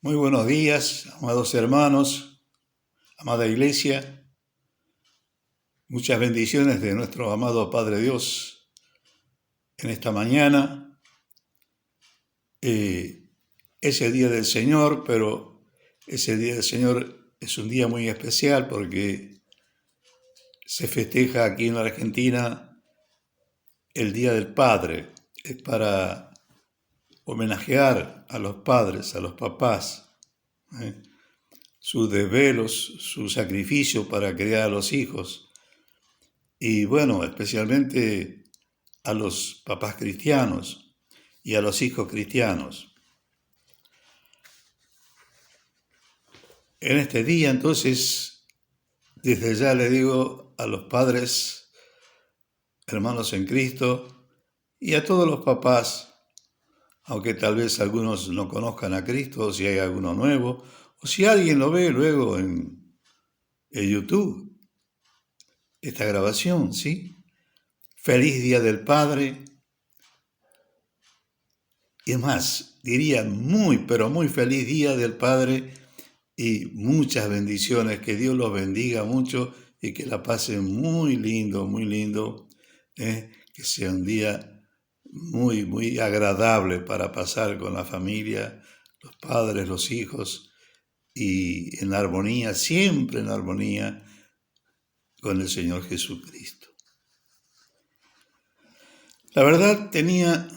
Muy buenos días, amados hermanos, amada iglesia. Muchas bendiciones de nuestro amado Padre Dios en esta mañana. Es el día del Señor, pero ese día del Señor es un día muy especial porque se festeja aquí en la Argentina el Día del Padre. Es para homenajear a los padres, a los papás, sus desvelos, su sacrificio para criar a los hijos. Y bueno, especialmente a los papás cristianos y a los hijos cristianos. En este día, entonces, desde ya le digo a los padres, hermanos en Cristo, y a todos los papás, aunque tal vez algunos no conozcan a Cristo, o si hay alguno nuevo, o si alguien lo ve luego en YouTube, esta grabación, ¿sí? Feliz Día del Padre. Y es más, diría muy, pero muy feliz Día del Padre y muchas bendiciones. Que Dios los bendiga mucho y que la pasen muy lindo, que sea un día muy, muy agradable para pasar con la familia, los padres, los hijos, y en armonía, siempre en armonía con el Señor Jesucristo. La verdad, tenía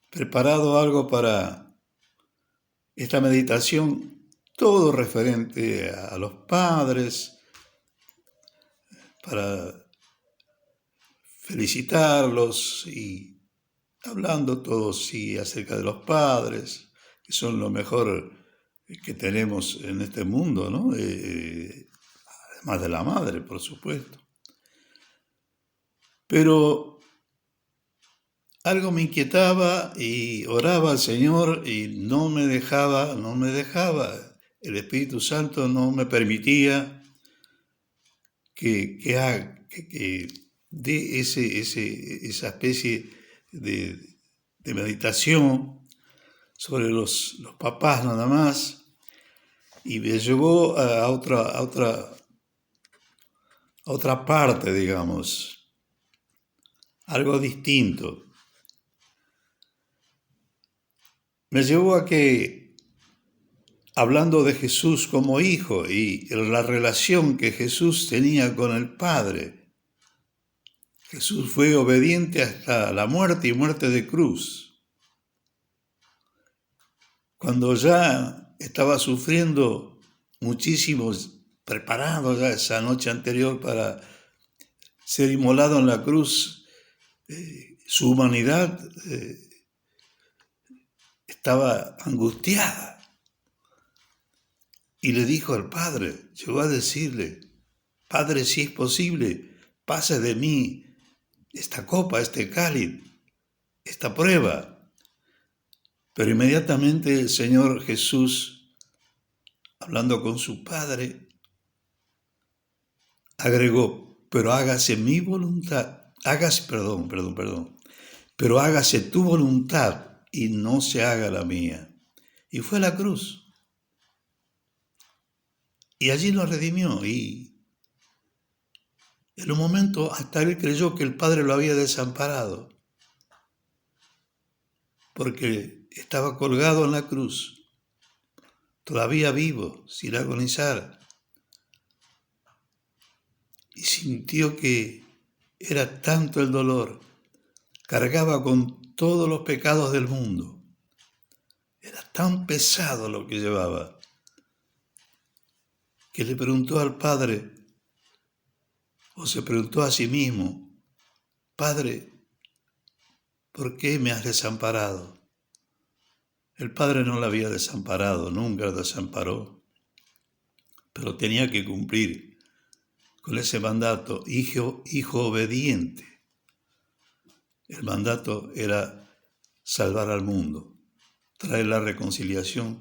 preparado algo para esta meditación, todo referente a los padres, para felicitarlos y hablando todos sí acerca de los padres, que son lo mejor que tenemos en este mundo, ¿no? Además de la madre, por supuesto. Pero algo me inquietaba y oraba al Señor y no me dejaba. El Espíritu Santo no me permitía que dé esa especie de meditación sobre los papás nada más, y me llevó a otra parte, digamos, algo distinto. Me llevó a que, hablando de Jesús como hijo y la relación que Jesús tenía con el Padre, Jesús fue obediente hasta la muerte y muerte de cruz. Cuando ya estaba sufriendo muchísimo, preparado ya esa noche anterior para ser inmolado en la cruz, su humanidad estaba angustiada. Y le dijo al Padre, llegó a decirle: Padre, si es posible, pase de mí esta copa, este cáliz, esta prueba. Pero inmediatamente el Señor Jesús, hablando con su Padre, agregó: pero hágase mi voluntad, pero hágase tu voluntad y no se haga la mía. Y fue a la cruz. Y allí lo redimió, y en un momento hasta él creyó que el Padre lo había desamparado, porque estaba colgado en la cruz, todavía vivo, sin agonizar, y sintió que era tanto el dolor, cargaba con todos los pecados del mundo, era tan pesado lo que llevaba, que le preguntó al Padre, o se preguntó a sí mismo: Padre, ¿por qué me has desamparado? El Padre no lo había desamparado, nunca lo desamparó, pero tenía que cumplir con ese mandato, hijo obediente. El mandato era salvar al mundo, traer la reconciliación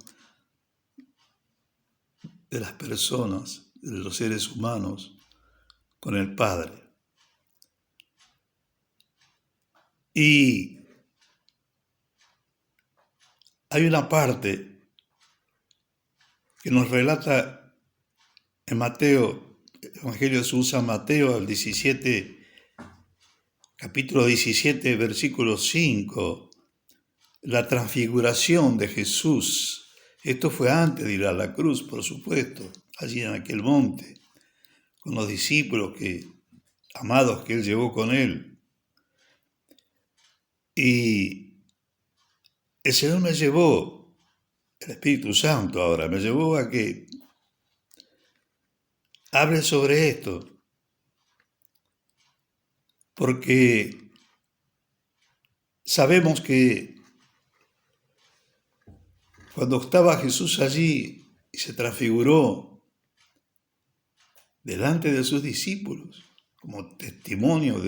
de las personas, de los seres humanos, con el Padre. Y hay una parte que nos relata en Mateo, el Evangelio se usa Mateo, el 17, capítulo 17, versículo 5, la transfiguración de Jesús. Esto fue antes de ir a la cruz, por supuesto, allí en aquel monte, con los discípulos amados que él llevó con él. Y el Señor me llevó, el Espíritu Santo ahora, me llevó a que hable sobre esto, porque sabemos que cuando estaba Jesús allí y se transfiguró delante de sus discípulos, como testimonio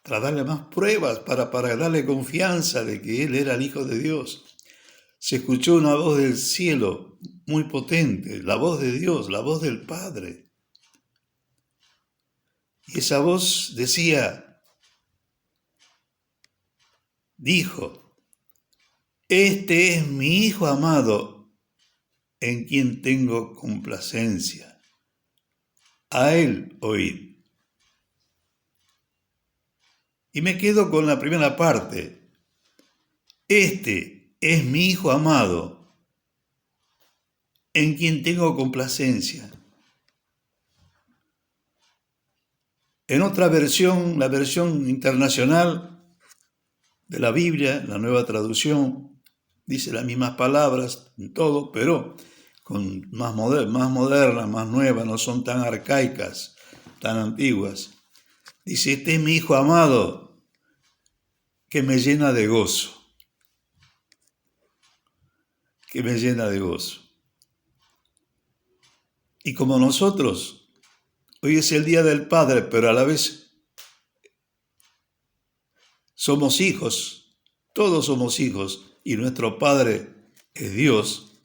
para darle más pruebas, para darle confianza de que Él era el Hijo de Dios, se escuchó una voz del cielo muy potente, la voz de Dios, la voz del Padre. Y esa voz dijo, este es mi Hijo amado, en quien tengo complacencia. A Él oíd. Y me quedo con la primera parte. Este es mi Hijo amado, en quien tengo complacencia. En otra versión, la versión internacional de la Biblia, la nueva traducción, dice las mismas palabras en todo, pero con más modernas, más nuevas, no son tan arcaicas, tan antiguas. Dice, este es mi Hijo amado, que me llena de gozo. Que me llena de gozo. Y como nosotros, hoy es el Día del Padre, pero a la vez somos hijos, todos somos hijos, y nuestro Padre es Dios.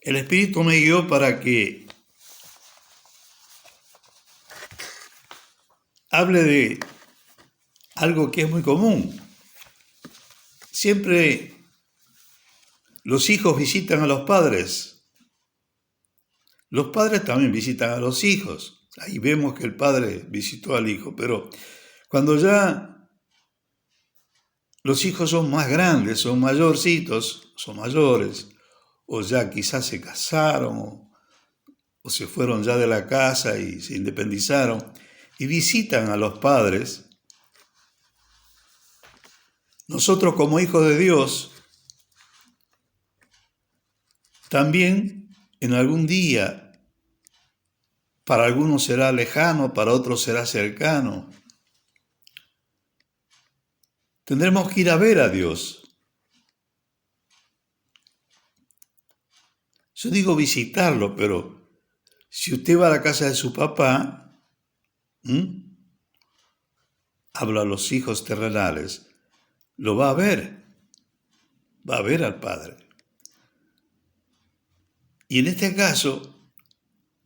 El Espíritu me guió para que hable de algo que es muy común. Siempre los hijos visitan a los padres. Los padres también visitan a los hijos. Ahí vemos que el padre visitó al hijo, pero cuando ya los hijos son más grandes, son mayorcitos, son mayores, o ya quizás se casaron, o se fueron ya de la casa y se independizaron, y visitan a los padres, nosotros como hijos de Dios, también en algún día, para algunos será lejano, para otros será cercano, tendremos que ir a ver a Dios. Yo digo visitarlo, pero si usted va a la casa de su papá, habla a los hijos terrenales, lo va a ver al Padre. Y en este caso,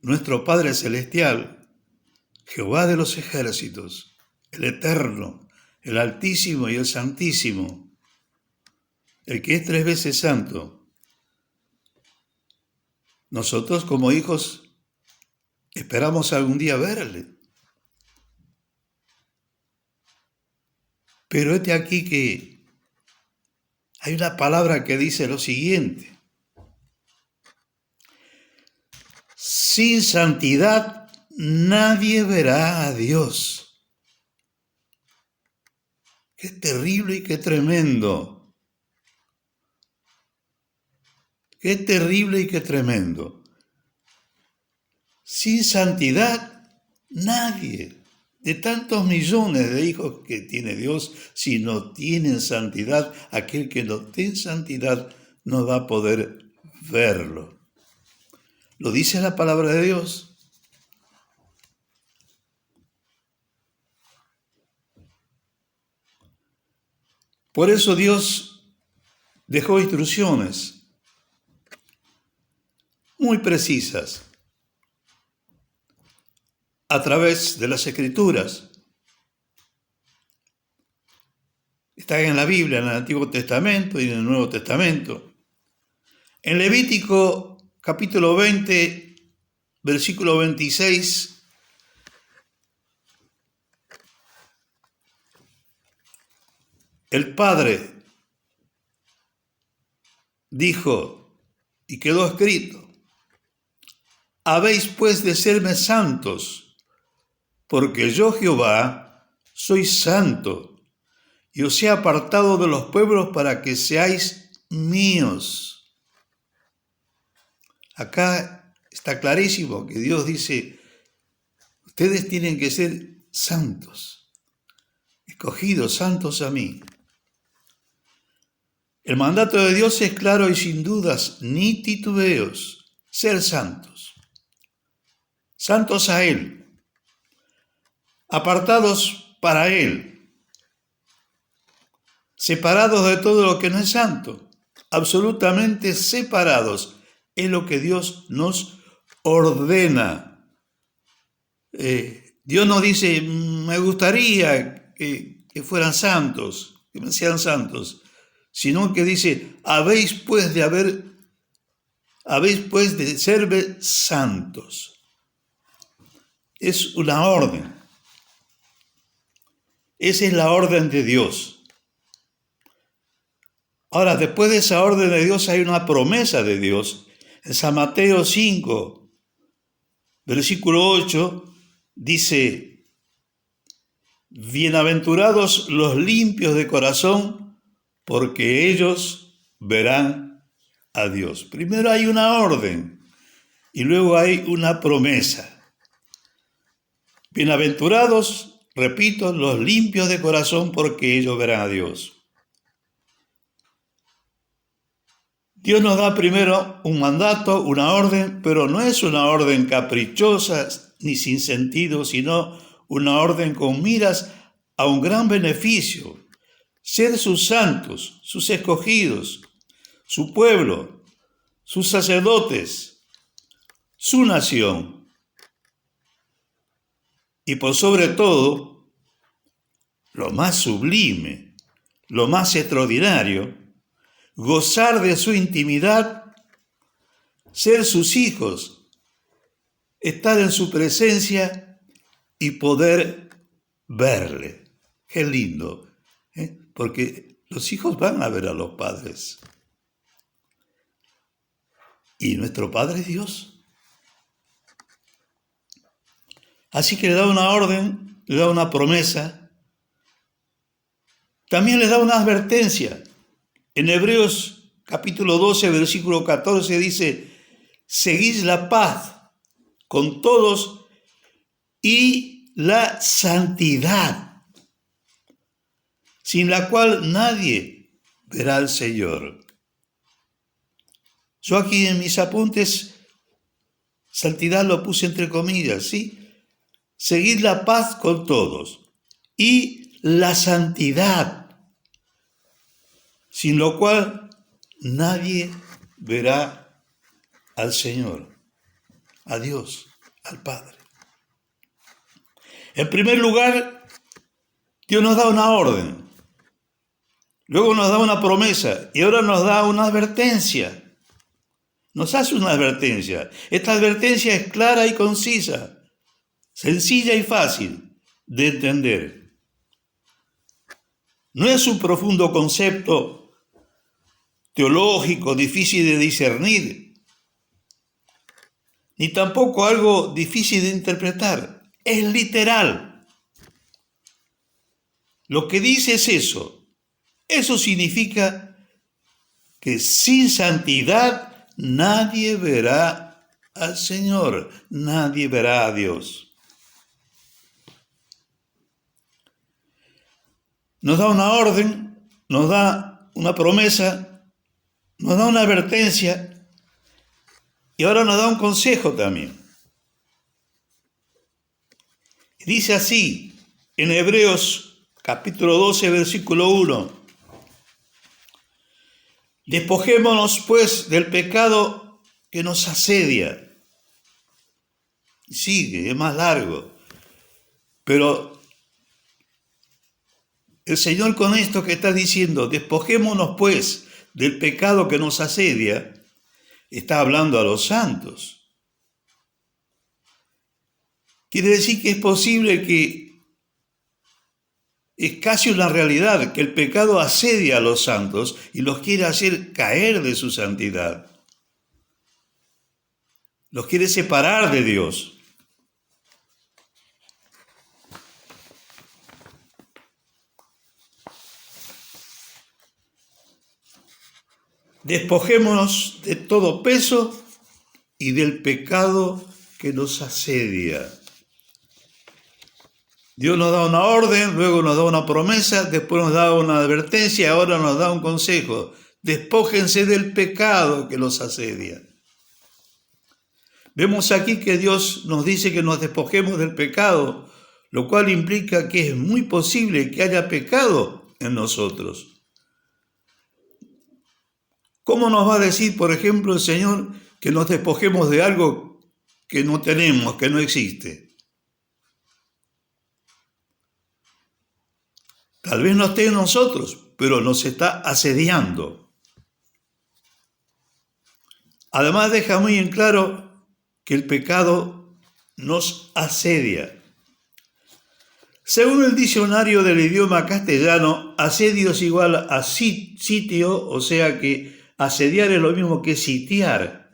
nuestro Padre Celestial, Jehová de los ejércitos, el Eterno, el Altísimo y el Santísimo, el que es 3 veces santo, nosotros como hijos esperamos algún día verle. Pero este aquí que hay una palabra que dice lo siguiente: sin santidad nadie verá a Dios. Qué terrible y qué tremendo. Qué terrible y qué tremendo. Sin santidad nadie. De tantos millones de hijos que tiene Dios, si no tienen santidad, aquel que no tiene santidad no va a poder verlo. Lo dice la palabra de Dios. Por eso Dios dejó instrucciones muy precisas a través de las Escrituras Está en la Biblia, en el Antiguo Testamento y en el Nuevo Testamento. En Levítico capítulo 20, versículo 26, el Padre dijo, y quedó escrito: habéis pues de serme santos, porque yo Jehová soy santo, y os he apartado de los pueblos para que seáis míos. Acá está clarísimo que Dios dice, ustedes tienen que ser santos, escogidos, santos a mí. El mandato de Dios es claro y sin dudas, ni titubeos, ser santos. Santos a Él, apartados para Él, separados de todo lo que no es santo, absolutamente separados. Es lo que Dios nos ordena. Dios nos dice, me gustaría que fueran santos, que sean santos, sino que dice, habéis pues de serme santos. Es una orden. Esa es la orden de Dios. Ahora, después de esa orden de Dios hay una promesa de Dios. En San Mateo 5, versículo 8, dice, bienaventurados los limpios de corazón, porque ellos verán a Dios. Primero hay una orden y luego hay una promesa. Bienaventurados, repito, los limpios de corazón, porque ellos verán a Dios. Dios nos da primero un mandato, una orden, pero no es una orden caprichosa ni sin sentido, sino una orden con miras a un gran beneficio: ser sus santos, sus escogidos, su pueblo, sus sacerdotes, su nación. Y por sobre todo, lo más sublime, lo más extraordinario, gozar de su intimidad, ser sus hijos, estar en su presencia y poder verle. Qué lindo, ¿eh? Porque los hijos van a ver a los padres. Y nuestro Padre es Dios. Así que le da una orden, le da una promesa, también le da una advertencia. En Hebreos capítulo 12, versículo 14 dice, seguid la paz con todos y la santidad, sin la cual nadie verá al Señor. Yo aquí en mis apuntes, santidad lo puse entre comillas, ¿sí? Seguid la paz con todos y la santidad, sin lo cual nadie verá al Señor, a Dios, al Padre. En primer lugar, Dios nos da una orden, luego nos da una promesa y ahora nos da una advertencia. Nos hace una advertencia. Esta advertencia es clara y concisa, sencilla y fácil de entender. No es un profundo concepto teológico difícil de discernir, ni tampoco algo difícil de interpretar. Es literal. Lo que dice es eso. Eso significa que sin santidad nadie verá al Señor, nadie verá a Dios. Nos da una orden, nos da una promesa, nos da una advertencia y ahora nos da un consejo también. Dice así en Hebreos capítulo 12, versículo 1. Despojémonos pues del pecado que nos asedia. Sigue, es más largo. Pero El Señor con esto que está diciendo, despojémonos pues del pecado que nos asedia, está hablando a los santos. Quiere decir que es posible que es casi una realidad que el pecado asedia a los santos y los quiere hacer caer de su santidad. Los quiere separar de Dios. Despojémonos de todo peso y del pecado que nos asedia. Dios nos da una orden, luego nos da una promesa, después nos da una advertencia, ahora nos da un consejo. Despójense del pecado que los asedia. Vemos aquí que Dios nos dice que nos despojemos del pecado, lo cual implica que es muy posible que haya pecado en nosotros. ¿Cómo nos va a decir, por ejemplo, el Señor que nos despojemos de algo que no tenemos, que no existe? Tal vez no esté en nosotros, pero nos está asediando. Además, deja muy en claro que el pecado nos asedia. Según el diccionario del idioma castellano, asedio es igual a sitio, o sea que asediar es lo mismo que sitiar.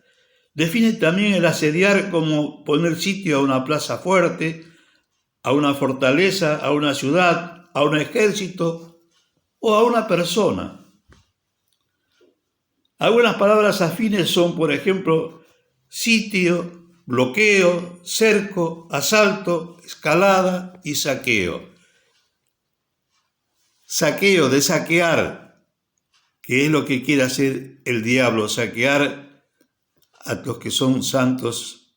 Define también el asediar como poner sitio a una plaza fuerte, a una fortaleza, a una ciudad, a un ejército o a una persona. Algunas palabras afines son, por ejemplo, sitio, bloqueo, cerco, asalto, escalada y saqueo. Saqueo, de saquear, que es lo que quiere hacer el diablo, saquear a los que son santos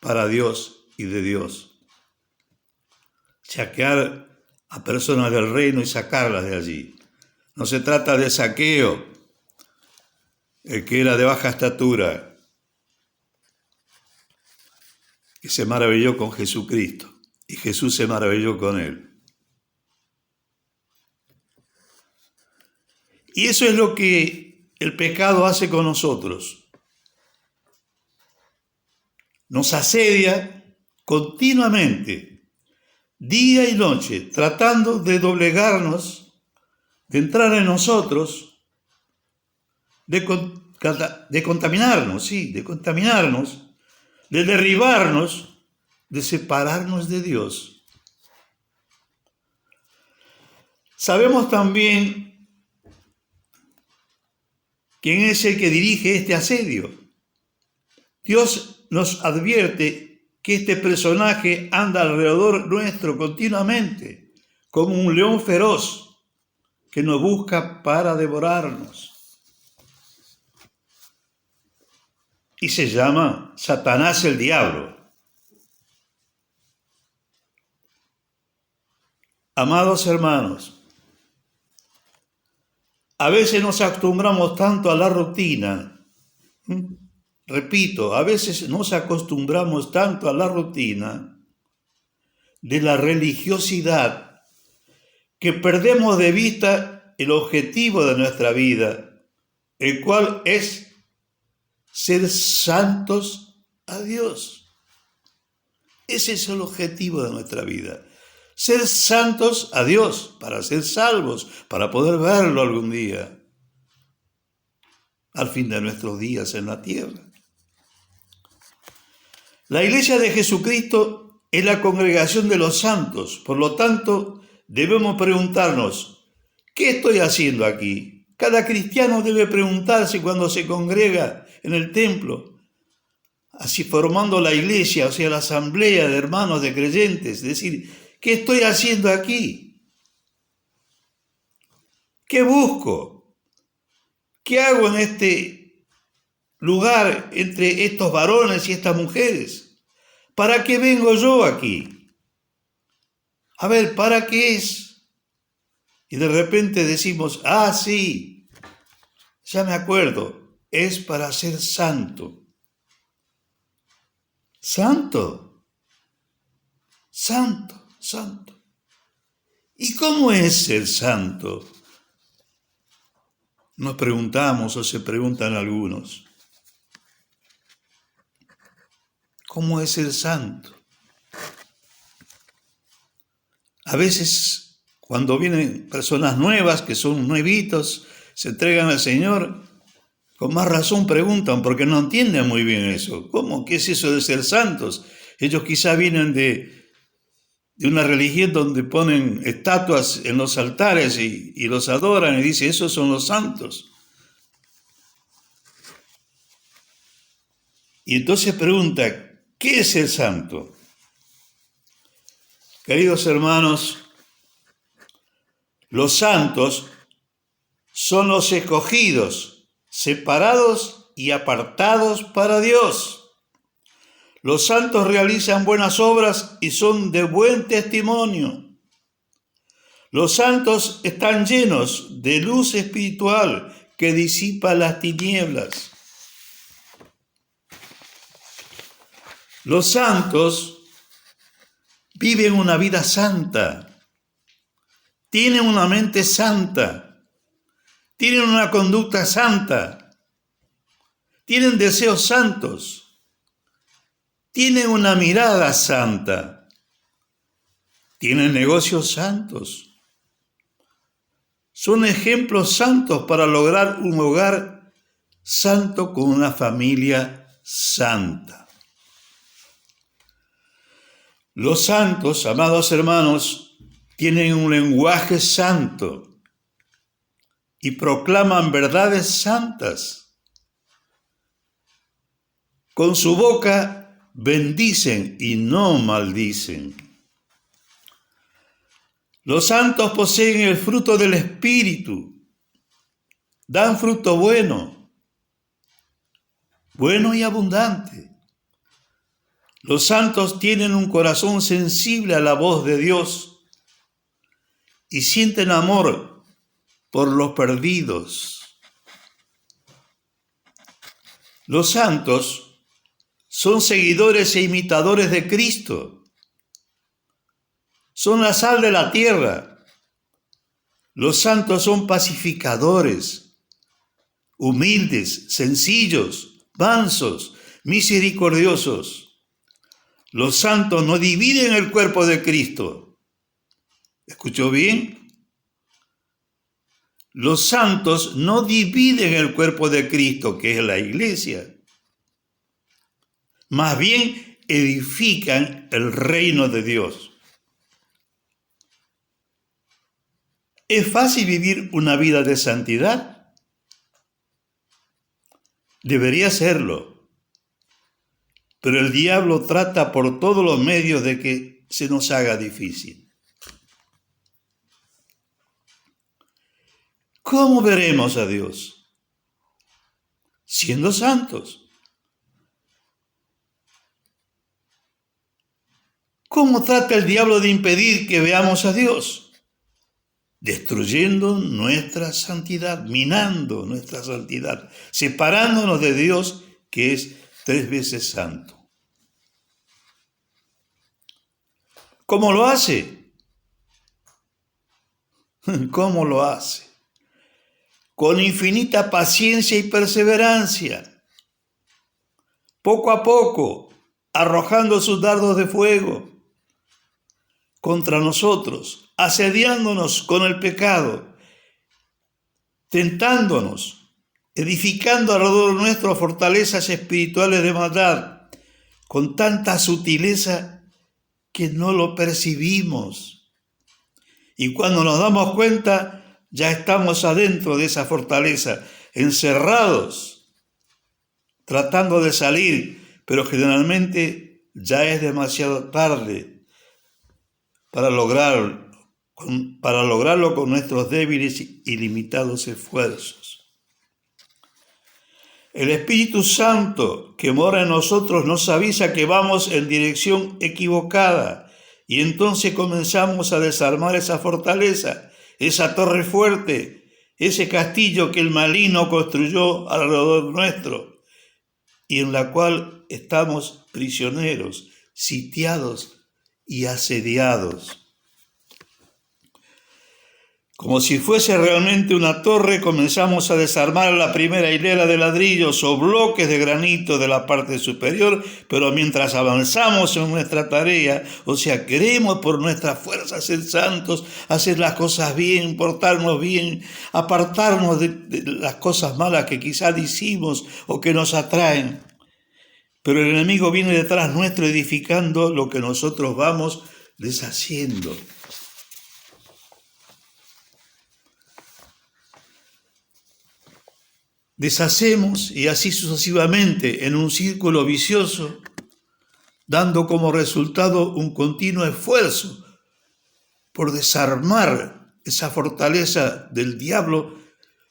para Dios y de Dios. Saquear a personas del reino y sacarlas de allí. No se trata de saqueo, el que era de baja estatura, que se maravilló con Jesucristo, y Jesús se maravilló con él. Y eso es lo que el pecado hace con nosotros. Nos asedia continuamente, día y noche, tratando de doblegarnos, de entrar en nosotros, de contaminarnos, de derribarnos, de separarnos de Dios. Sabemos también quién es el que dirige este asedio. Dios nos advierte que este personaje anda alrededor nuestro continuamente, como un león feroz que nos busca para devorarnos. Y se llama Satanás el diablo. Amados hermanos, a veces nos acostumbramos tanto a la rutina. Repito, a veces nos acostumbramos tanto a la rutina de la religiosidad que perdemos de vista el objetivo de nuestra vida, el cual es ser santos a Dios. Ese es el objetivo de nuestra vida. Ser santos a Dios, para ser salvos, para poder verlo algún día, al fin de nuestros días en la tierra. La Iglesia de Jesucristo es la congregación de los santos, por lo tanto, debemos preguntarnos, ¿qué estoy haciendo aquí? Cada cristiano debe preguntarse cuando se congrega en el templo, así formando la iglesia, o sea, la asamblea de hermanos de creyentes, decir, ¿qué estoy haciendo aquí? ¿Qué busco? ¿Qué hago en este lugar entre estos varones y estas mujeres? ¿Para qué vengo yo aquí? A ver, ¿para qué es? Y de repente decimos, sí, ya me acuerdo, es para ser santo. ¿Santo? Santo, santo. ¿Y cómo es el santo? Nos preguntamos o se preguntan algunos. ¿Cómo es el santo? A veces, cuando vienen personas nuevas, que son nuevitos, se entregan al Señor, con más razón preguntan, porque no entienden muy bien eso. ¿Cómo? ¿Qué es eso de ser santos? Ellos quizá vienen de una religión donde ponen estatuas en los altares y los adoran y dicen, esos son los santos. Y entonces pregunta, ¿qué es el santo? Queridos hermanos, los santos son los escogidos, separados y apartados para Dios. Los santos realizan buenas obras y son de buen testimonio. Los santos están llenos de luz espiritual que disipa las tinieblas. Los santos viven una vida santa, tienen una mente santa, tienen una conducta santa, tienen deseos santos, tienen una mirada santa, tienen negocios santos. Son ejemplos santos para lograr un hogar santo con una familia santa. Los santos, amados hermanos, tienen un lenguaje santo y proclaman verdades santas. Con su boca bendicen y no maldicen. Los santos poseen el fruto del Espíritu, dan fruto bueno y abundante. Los santos tienen un corazón sensible a la voz de Dios y sienten amor por los perdidos. Los santos son seguidores e imitadores de Cristo. Son la sal de la tierra. Los santos son pacificadores, humildes, sencillos, mansos, misericordiosos. Los santos no dividen el cuerpo de Cristo. ¿Escuchó bien? Los santos no dividen el cuerpo de Cristo, que es la iglesia. Más bien edifican el reino de Dios. ¿Es fácil vivir una vida de santidad? Debería serlo. Pero el diablo trata por todos los medios de que se nos haga difícil. ¿Cómo veremos a Dios? Siendo santos. ¿Cómo trata el diablo de impedir que veamos a Dios? Destruyendo nuestra santidad, minando nuestra santidad, separándonos de Dios, que es 3 veces santo. ¿Cómo lo hace? ¿Cómo lo hace? Con infinita paciencia y perseverancia, poco a poco, arrojando sus dardos de fuego contra nosotros, asediándonos con el pecado, tentándonos, edificando alrededor nuestro fortalezas espirituales de maldad, con tanta sutileza que no lo percibimos. Y cuando nos damos cuenta, ya estamos adentro de esa fortaleza, encerrados, tratando de salir, pero generalmente ya es demasiado tarde para lograrlo con nuestros débiles y limitados esfuerzos. El Espíritu Santo que mora en nosotros nos avisa que vamos en dirección equivocada y entonces comenzamos a desarmar esa fortaleza, esa torre fuerte, ese castillo que el maligno construyó alrededor nuestro y en la cual estamos prisioneros, sitiados y asediados. Como si fuese realmente una torre, comenzamos a desarmar la primera hilera de ladrillos o bloques de granito de la parte superior, pero mientras avanzamos en nuestra tarea, o sea, queremos por nuestras fuerzas ser santos, hacer las cosas bien, portarnos bien, apartarnos de las cosas malas que quizás hicimos o que nos atraen. Pero el enemigo viene detrás nuestro edificando lo que nosotros vamos deshaciendo. Deshacemos y así sucesivamente en un círculo vicioso, dando como resultado un continuo esfuerzo por desarmar esa fortaleza del diablo,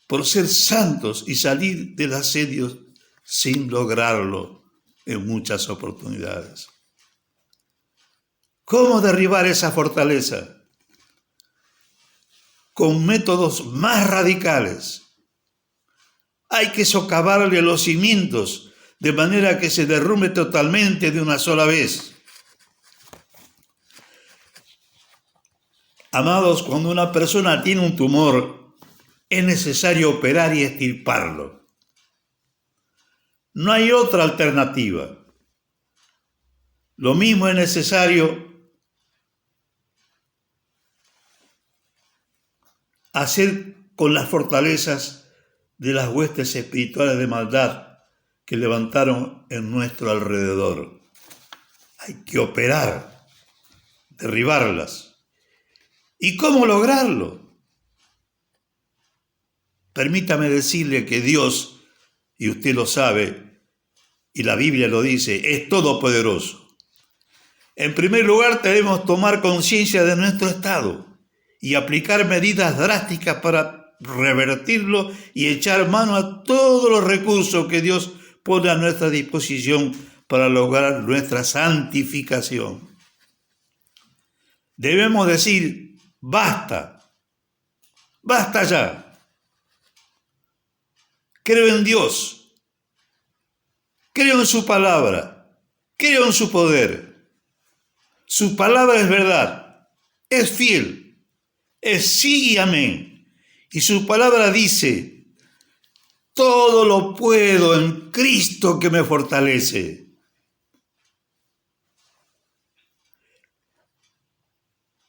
por ser santos y salir del asedio sin lograrlo en muchas oportunidades. ¿Cómo derribar esa fortaleza? Con métodos más radicales. Hay que socavarle los cimientos de manera que se derrumbe totalmente de una sola vez. Amados, cuando una persona tiene un tumor, es necesario operar y extirparlo. No hay otra alternativa. Lo mismo es necesario hacer con las fortalezas de las huestes espirituales de maldad que levantaron en nuestro alrededor. Hay que operar, derribarlas. ¿Y cómo lograrlo? Permítame decirle que Dios, y usted lo sabe, y la Biblia lo dice, es todopoderoso. En primer lugar, debemos tomar conciencia de nuestro estado y aplicar medidas drásticas para revertirlo y echar mano a todos los recursos que Dios pone a nuestra disposición para lograr nuestra santificación. Debemos decir, basta, basta ya. Creo en Dios, creo en su palabra, creo en su poder. Su palabra es verdad, es fiel, es sí y amén. Y su palabra dice, todo lo puedo en Cristo que me fortalece.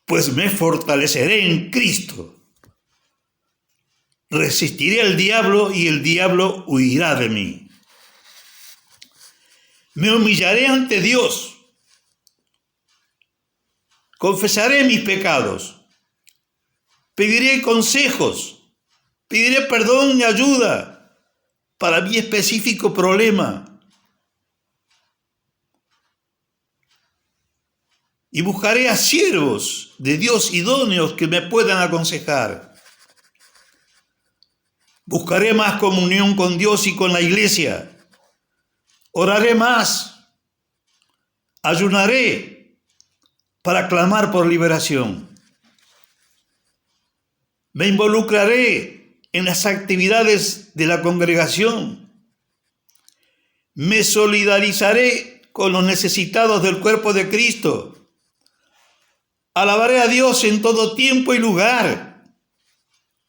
Pues me fortaleceré en Cristo. Resistiré al diablo y el diablo huirá de mí. Me humillaré ante Dios. Confesaré mis pecados. Pediré consejos, pediré perdón y ayuda para mi específico problema. Y buscaré a siervos de Dios idóneos que me puedan aconsejar. Buscaré más comunión con Dios y con la iglesia. Oraré más. Ayunaré para clamar por liberación. Me involucraré en las actividades de la congregación. Me solidarizaré con los necesitados del cuerpo de Cristo. Alabaré a Dios en todo tiempo y lugar.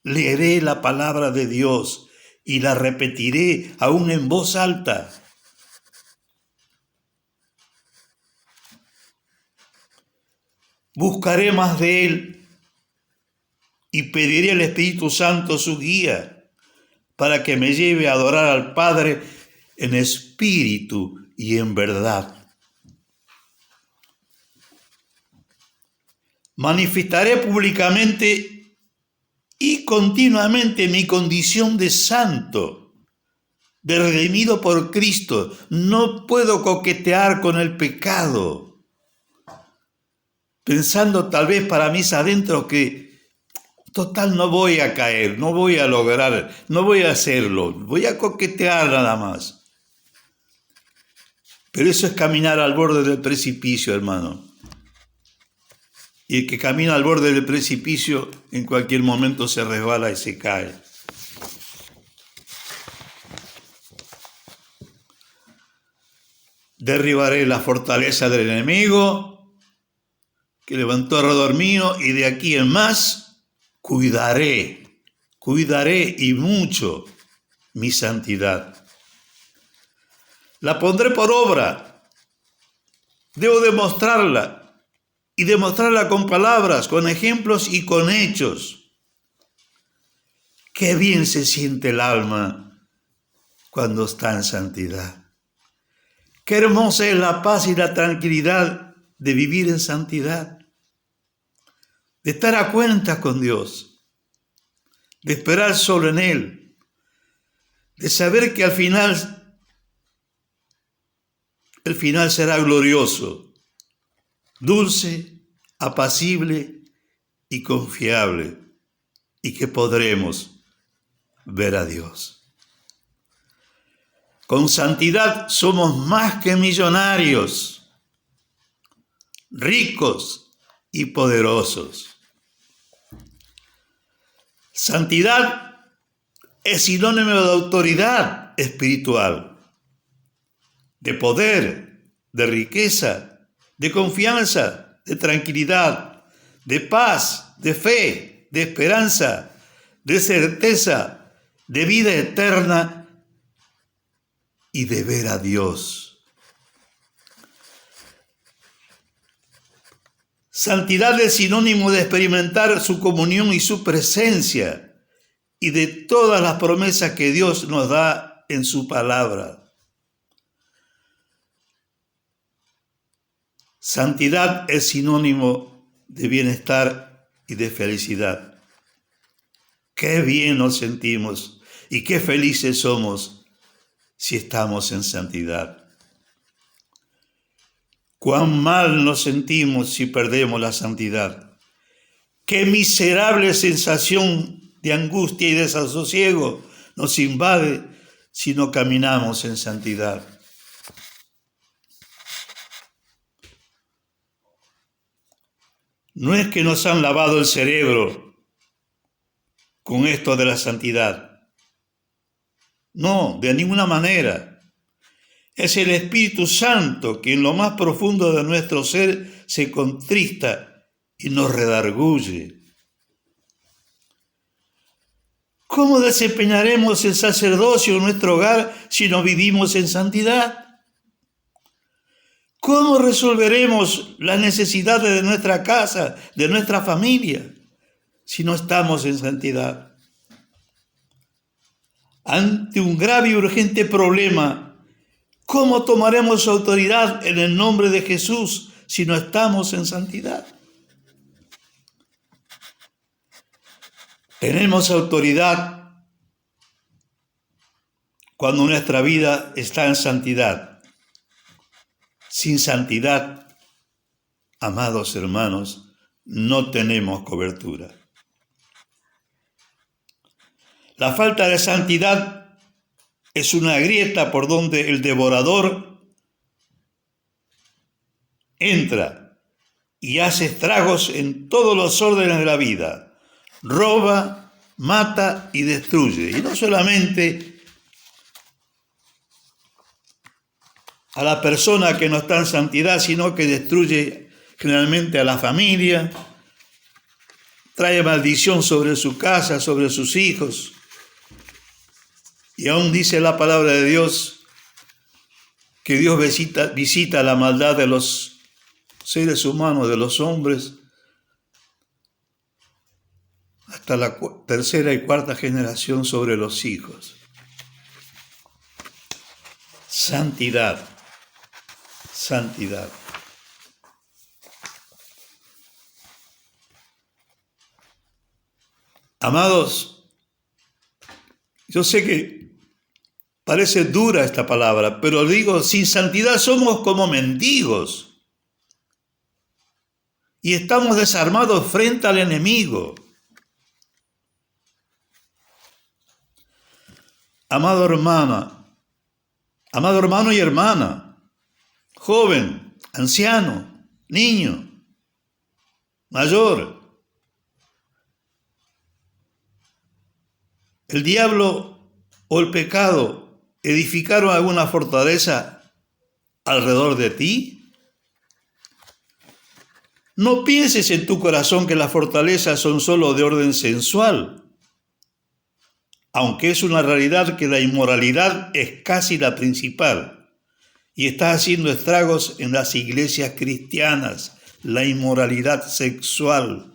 Leeré la palabra de Dios y la repetiré aún en voz alta. Buscaré más de Él y pediré al Espíritu Santo su guía para que me lleve a adorar al Padre en espíritu y en verdad. Manifestaré públicamente y continuamente mi condición de santo, de redimido por Cristo. No puedo coquetear con el pecado, pensando tal vez para mis adentros que total, no voy a caer, no voy a lograr, no voy a hacerlo, voy a coquetear nada más. Pero eso es caminar al borde del precipicio, hermano. Y el que camina al borde del precipicio en cualquier momento se resbala y se cae. Derribaré la fortaleza del enemigo que levantó alrededor mío y de aquí en más cuidaré y mucho mi santidad. La pondré por obra. Debo demostrarla y demostrarla con palabras, con ejemplos y con hechos. Qué bien se siente el alma cuando está en santidad. Qué hermosa es la paz y la tranquilidad de vivir en santidad, de estar a cuentas con Dios, de esperar solo en Él, de saber que al final, el final será glorioso, dulce, apacible y confiable, y que podremos ver a Dios. Con santidad somos más que millonarios, ricos y poderosos. Santidad es sinónimo de autoridad espiritual, de poder, de riqueza, de confianza, de tranquilidad, de paz, de fe, de esperanza, de certeza, de vida eterna y de ver a Dios. Santidad es sinónimo de experimentar su comunión y su presencia y de todas las promesas que Dios nos da en su palabra. Santidad es sinónimo de bienestar y de felicidad. Qué bien nos sentimos y qué felices somos si estamos en santidad. Cuán mal nos sentimos si perdemos la santidad. Qué miserable sensación de angustia y desasosiego nos invade si no caminamos en santidad. No es que nos han lavado el cerebro con esto de la santidad. No, de ninguna manera. Es el Espíritu Santo que en lo más profundo de nuestro ser se contrista y nos redarguye. ¿Cómo desempeñaremos el sacerdocio en nuestro hogar si no vivimos en santidad? ¿Cómo resolveremos las necesidades de nuestra casa, de nuestra familia, si no estamos en santidad? Ante un grave y urgente problema, ¿cómo tomaremos autoridad en el nombre de Jesús si no estamos en santidad? Tenemos autoridad cuando nuestra vida está en santidad. Sin santidad, amados hermanos, no tenemos cobertura. La falta de santidad es una grieta por donde el devorador entra y hace estragos en todos los órdenes de la vida. Roba, mata y destruye. Y no solamente a la persona que no está en santidad, sino que destruye generalmente a la familia, trae maldición sobre su casa, sobre sus hijos. Y aún dice la palabra de Dios que Dios visita la maldad de los seres humanos, de los hombres, hasta la tercera y cuarta generación sobre los hijos. Santidad, santidad. Amados, yo sé que parece dura esta palabra, pero digo, sin santidad somos como mendigos y estamos desarmados frente al enemigo. Amado hermano y hermana, joven, anciano, niño, mayor, el diablo o el pecado ¿edificaron alguna fortaleza alrededor de ti? No pienses en tu corazón que las fortalezas son solo de orden sensual, aunque es una realidad que la inmoralidad es casi la principal y está haciendo estragos en las iglesias cristianas, la inmoralidad sexual.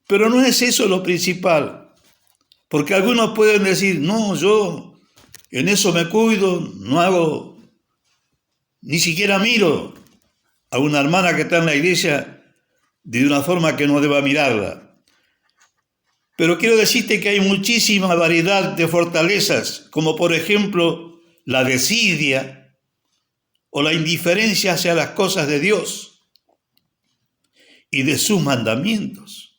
Pero no es eso lo principal, porque algunos pueden decir, no, yo en eso me cuido, no hago, ni siquiera miro a una hermana que está en la iglesia de una forma que no deba mirarla. Pero quiero decirte que hay muchísima variedad de fortalezas, como por ejemplo la desidia o la indiferencia hacia las cosas de Dios y de sus mandamientos.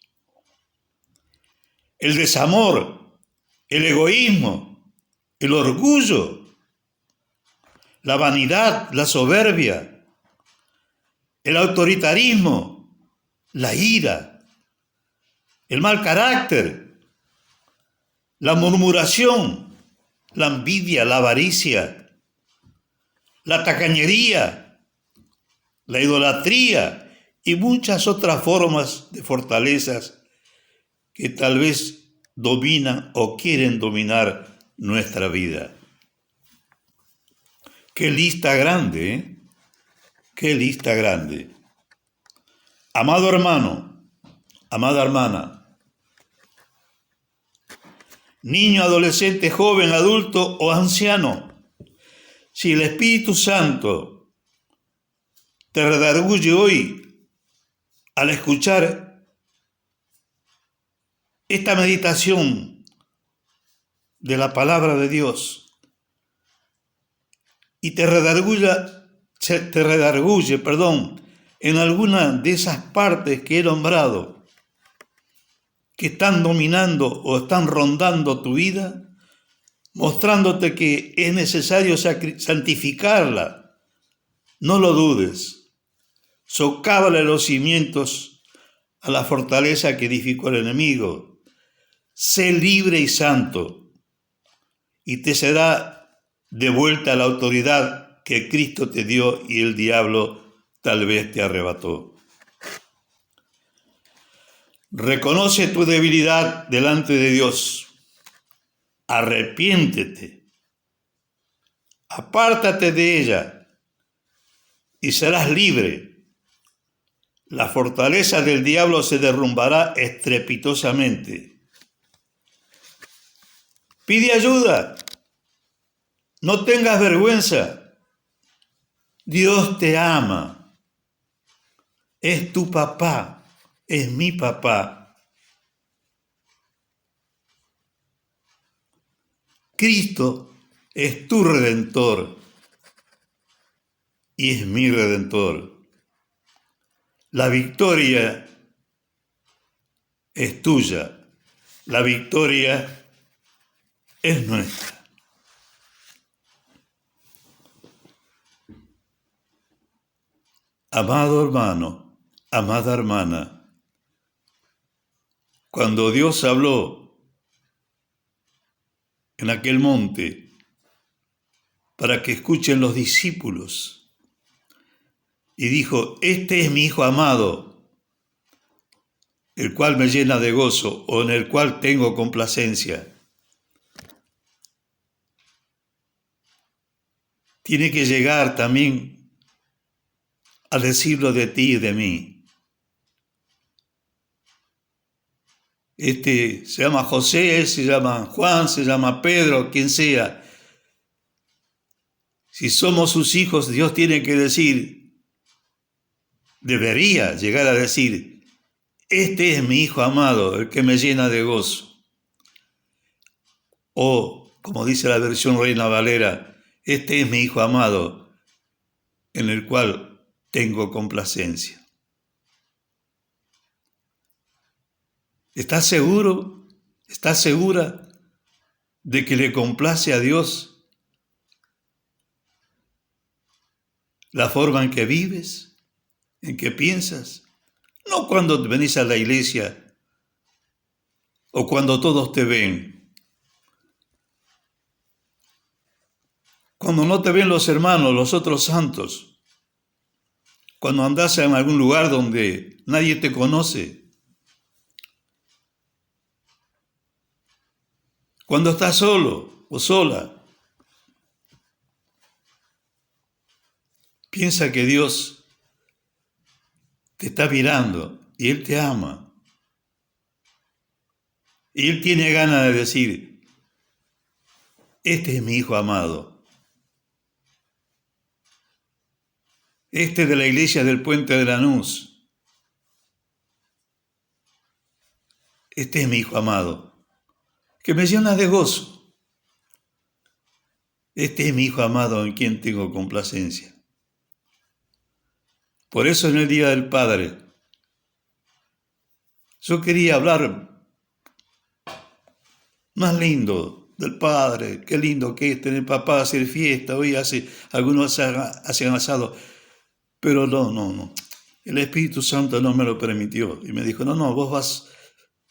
El desamor, el egoísmo, el orgullo, la vanidad, la soberbia, el autoritarismo, la ira, el mal carácter, la murmuración, la envidia, la avaricia, la tacañería, la idolatría y muchas otras formas de fortalezas que tal vez dominan o quieren dominar nuestra vida. Qué lista grande, ¿eh? Qué lista grande. Amado hermano, amada hermana, niño, adolescente, joven, adulto o anciano, si el Espíritu Santo te redarguye hoy al escuchar esta meditación de la palabra de Dios y te redarguye, en alguna de esas partes que he nombrado, que están dominando o están rondando tu vida, mostrándote que es necesario santificarla. No lo dudes. Socávale los cimientos a la fortaleza que edificó el enemigo. Sé libre y santo, y te será devuelta la autoridad que Cristo te dio y el diablo tal vez te arrebató. Reconoce tu debilidad delante de Dios. Arrepiéntete. Apártate de ella y serás libre. La fortaleza del diablo se derrumbará estrepitosamente. Pide ayuda. No tengas vergüenza. Dios te ama. Es tu papá. Es mi papá. Cristo es tu redentor y es mi redentor. La victoria es tuya. La victoria es nuestra. Amado hermano, amada hermana, cuando Dios habló en aquel monte para que escuchen los discípulos y dijo, este es mi Hijo amado, el cual me llena de gozo o en el cual tengo complacencia. Tiene que llegar también a decirlo de ti y de mí. Se llama José, se llama Juan, se llama Pedro, quien sea. Si somos sus hijos, Dios tiene que decir, debería llegar a decir, este es mi Hijo amado, el que me llena de gozo. O, como dice la versión Reina Valera, este es mi Hijo amado, en el cual tengo complacencia. ¿Estás seguro? ¿Estás segura de que le complace a Dios la forma en que vives, en que piensas? No cuando venís a la iglesia o cuando todos te ven. Cuando no te ven los hermanos, los otros santos. cuando andás en algún lugar donde nadie te conoce, cuando estás solo o sola, piensa que Dios te está mirando y Él te ama. Y Él tiene ganas de decir, este es mi hijo amado. Este es de la iglesia del Puente de Lanús. Este es mi hijo amado, que me llena de gozo. Este es mi hijo amado en quien tengo complacencia. Por eso en el Día del Padre, yo quería hablar más lindo del Padre. Qué lindo que es tener papá, hacer fiesta. Hoy algunos hacen asado, pero no. El Espíritu Santo no me lo permitió. Y me dijo, no, vos vas,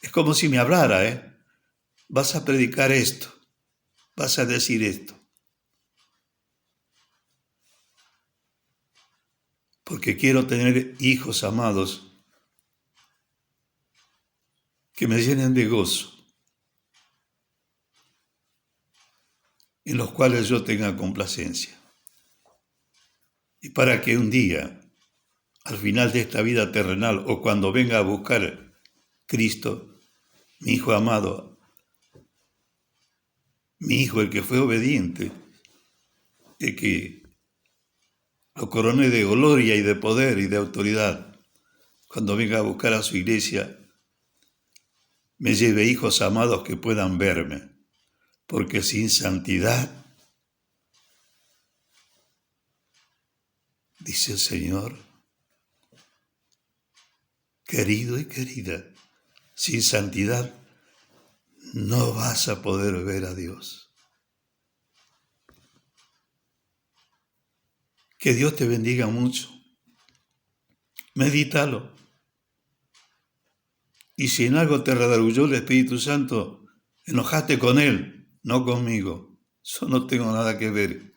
es como si me hablara, vas a predicar esto, vas a decir esto. Porque quiero tener hijos amados que me llenen de gozo, en los cuales yo tenga complacencia. Y para que un día, al final de esta vida terrenal, o cuando venga a buscar Cristo, mi hijo amado, mi hijo, el que fue obediente, el que lo coroné de gloria y de poder y de autoridad, cuando venga a buscar a su iglesia, me lleve hijos amados que puedan verme, porque sin santidad, dice el Señor, querido y querida, sin santidad no vas a poder ver a Dios. Que Dios te bendiga mucho. Medítalo. Y si en algo te redarguyó el Espíritu Santo, enojaste con Él, no conmigo. Yo no tengo nada que ver.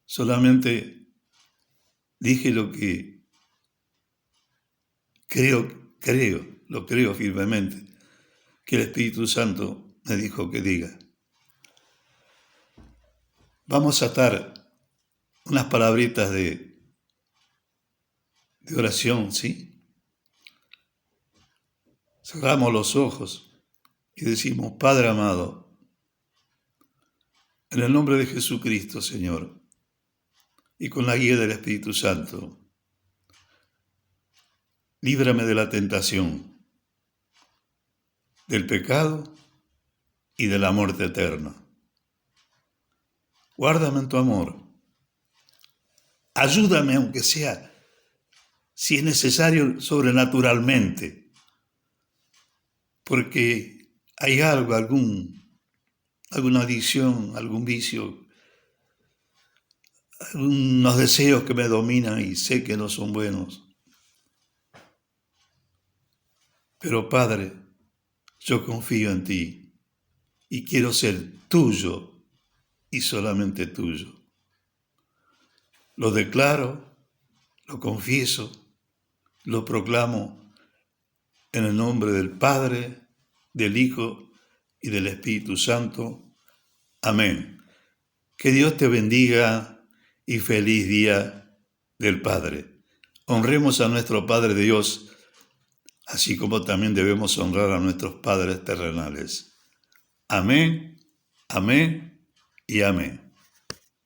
Solamente dije lo que lo creo firmemente, que el Espíritu Santo me dijo que diga. Vamos a estar unas palabritas de oración, ¿sí? Cerramos los ojos y decimos, Padre amado, en el nombre de Jesucristo, Señor, y con la guía del Espíritu Santo, líbrame de la tentación, del pecado y de la muerte eterna. Guárdame en tu amor. Ayúdame, aunque sea, si es necesario, sobrenaturalmente, porque hay algo, alguna adicción, algún vicio, algunos deseos que me dominan y sé que no son buenos. Pero Padre, yo confío en ti y quiero ser tuyo y solamente tuyo. Lo declaro, lo confieso, lo proclamo en el nombre del Padre, del Hijo y del Espíritu Santo. Amén. Que Dios te bendiga y feliz Día del Padre. Honremos a nuestro Padre Dios, así como también debemos honrar a nuestros padres terrenales. Amén, amén y amén.